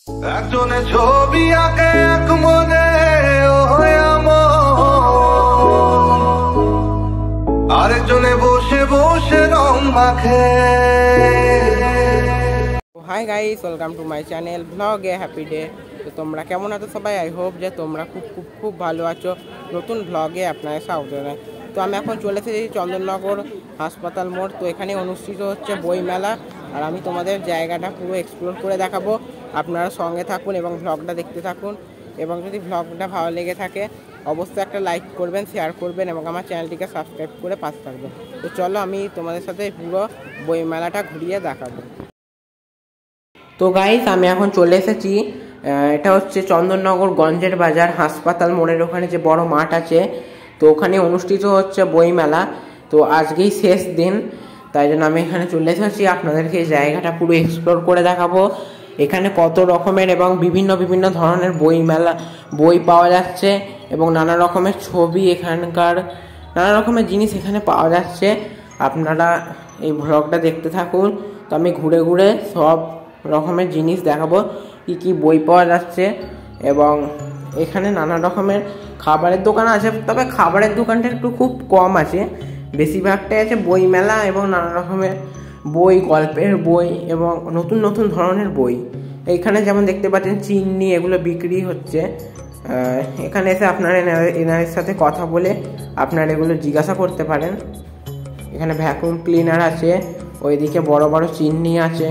একজনে ছবি আঁকে এক মনে আরেকজনে বসে বসে রং মাখে। Hi guys, welcome to my channel ব্লগে হ্যাপি ডে। তো তোমরা কেমন আছো সবাই? আই হোপ যে তোমরা খুব ভালো আছো। নতুন ব্লগে আপনাদের স্বাগত জানাই। তো আমি এখন চলে এসেছি চন্দননগর হাসপাতাল মোড়। তো এখানে অনুষ্ঠিত হচ্ছে বই মেলা, আর আমি তোমাদের জায়গাটা পুরো এক্সপ্লোর করে দেখাবো। আপনারা সঙ্গে থাকুন এবং ব্লগটা দেখতে থাকুন। এবং যদি ব্লগটা ভালো লেগে থাকে অবশ্যই একটা লাইক করবেন, শেয়ার করবেন এবং আমার চ্যানেলটিকে সাবস্ক্রাইব করে পাশে থাকবেন। তো চলো আমি তোমাদের সাথে পুরো বই মেলাটা ঘুরিয়ে দেখাবো। তো গাইস, আমি এখন চলে এসেছি, এটা হচ্ছে চন্দননগর গঞ্জের বাজার হাসপাতাল মোড়ের ওখানে যে বড় মাঠ আছে, তো ওখানে অনুষ্ঠিত হচ্ছে বই মেলা। তো আজকেই শেষ দিন, তাই জন্য আমি এখানে চলে এসেছি আপনাদেরকে এই জায়গাটা পুরো এক্সপ্লোর করে দেখাবো। এখানে কত রকমের এবং বিভিন্ন ধরনের বই পাওয়া যাচ্ছে এবং নানা রকমের ছবি, এখানকার নানা রকমের জিনিস এখানে পাওয়া যাচ্ছে। আপনারা এই ব্লগটা দেখতে থাকুন। তো আমি ঘুরে ঘুরে সব রকমের জিনিস দেখাবো, কি বই পাওয়া যাচ্ছে। এবং এখানে নানা রকমের খাবারের দোকান আছে, তবে খাবারের দোকানটা একটু খুব কম আছে, বেশিরভাগটাই আছে বই মেলা এবং নানা রকমের বই, গল্পের বই এবং নতুন ধরনের বই। এইখানে যেমন দেখতে পাচ্ছেন চিনি, এগুলো বিক্রি হচ্ছে। এখানে এসে আপনারা এনাদের সাথে কথা বলে আপনারা এগুলো জিজ্ঞাসা করতে পারেন। এখানে ভ্যাকুয়াম ক্লিনার আছে, ওইদিকে বড় চিনি আছে।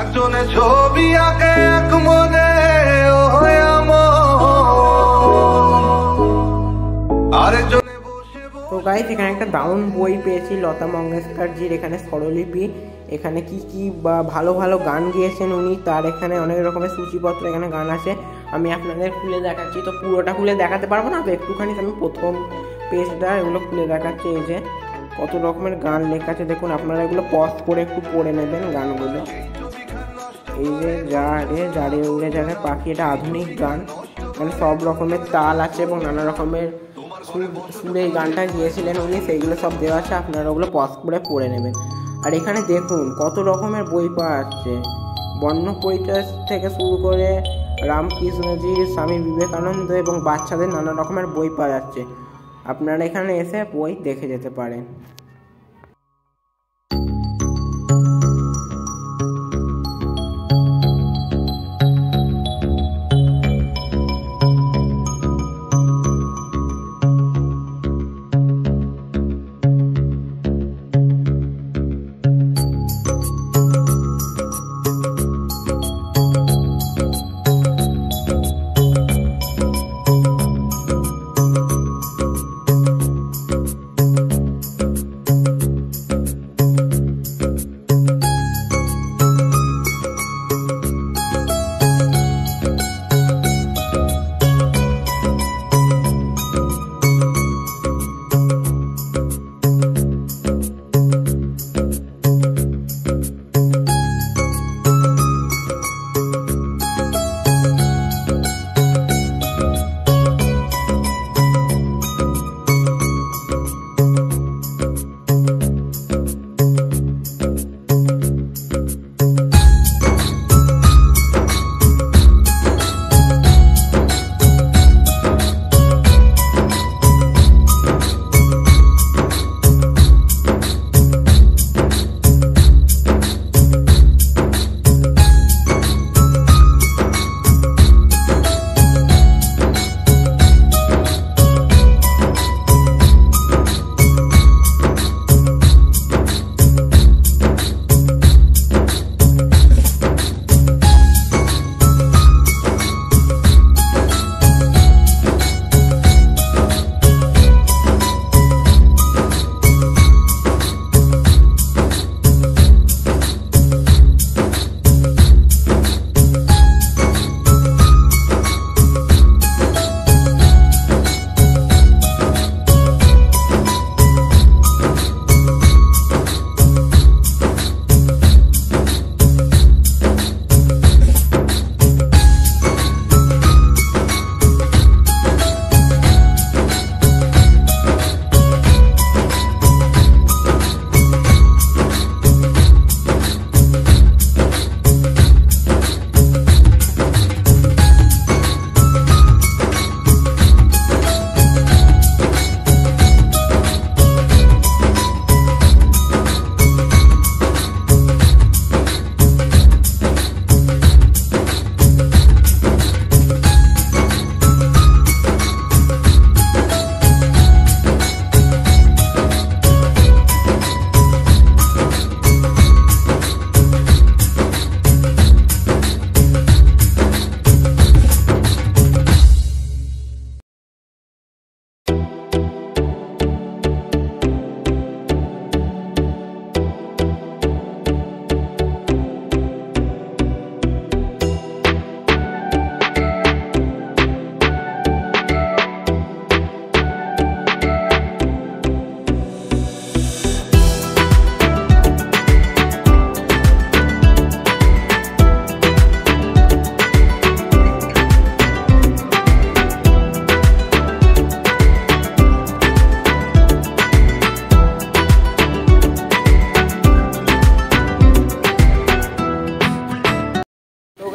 একজনে ছবি আঁকে এক মনে আরেকজনে বসে। তো গাইস, এখানে একটা দারুণ বই পেয়েছি লতা মঙ্গেশকরজির, এখানে স্বরলিপি, এখানে কি বা ভালো গান গিয়েছেন উনি, তার এখানে অনেক রকমের সূচিপত্র, এখানে গান আছে। আমি আপনাদের খুলে দেখাচ্ছি, তো পুরোটা খুলে দেখাতে পারবো না, তো একটুখানি আমি প্রথম পেজটা এগুলো খুলে দেখাচ্ছি। এই যে কত রকমের গান লেখা আছে দেখুন, আপনারা এগুলো পজ করে একটু পড়ে নেবেন গানগুলো। এই যে যারে উড়ে যারে পাখি, এটা আধুনিক গান, মানে সব রকমের তাল আছে এবং নানা রকমের সুরে এই গানটা গিয়েছিলেন উনি, সেইগুলো সব দেওয়া আছে, আপনারা ওগুলো পজ করে পড়ে নেবেন। আর এখানে দেখুন কত রকমের বই পাওয়া যাচ্ছে, বর্ণ পরিচয় থেকে শুরু করে রামকৃষ্ণজি, স্বামী বিবেকানন্দ এবং বাচ্চাদের নানা রকমের বই পাওয়া যাচ্ছে। আপনারা এখানে এসে বই দেখে যেতে পারেন।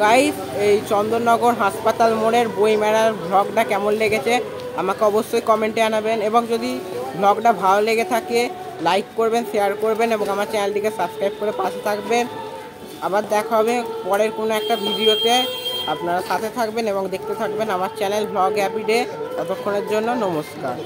গাইস, এই চন্দননগর হাসপাতাল মোড়ের বই মেলার ভ্লগটা কেমন লেগেছে আমাকে অবশ্যই কমেন্টে জানাবেন, এবং যদি ভ্লগটা ভালো লেগে থাকে লাইক করবেন, শেয়ার করবেন এবং আমার চ্যানেলটিকে সাবস্ক্রাইব করে পাশে থাকবেন। আবার দেখা হবে পরের কোনো একটা ভিডিওতে। আপনারা সাথে থাকবেন এবং দেখতে থাকবেন আমার চ্যানেল ব্লগ হ্যাপি ডে। ততক্ষণের জন্য নমস্কার।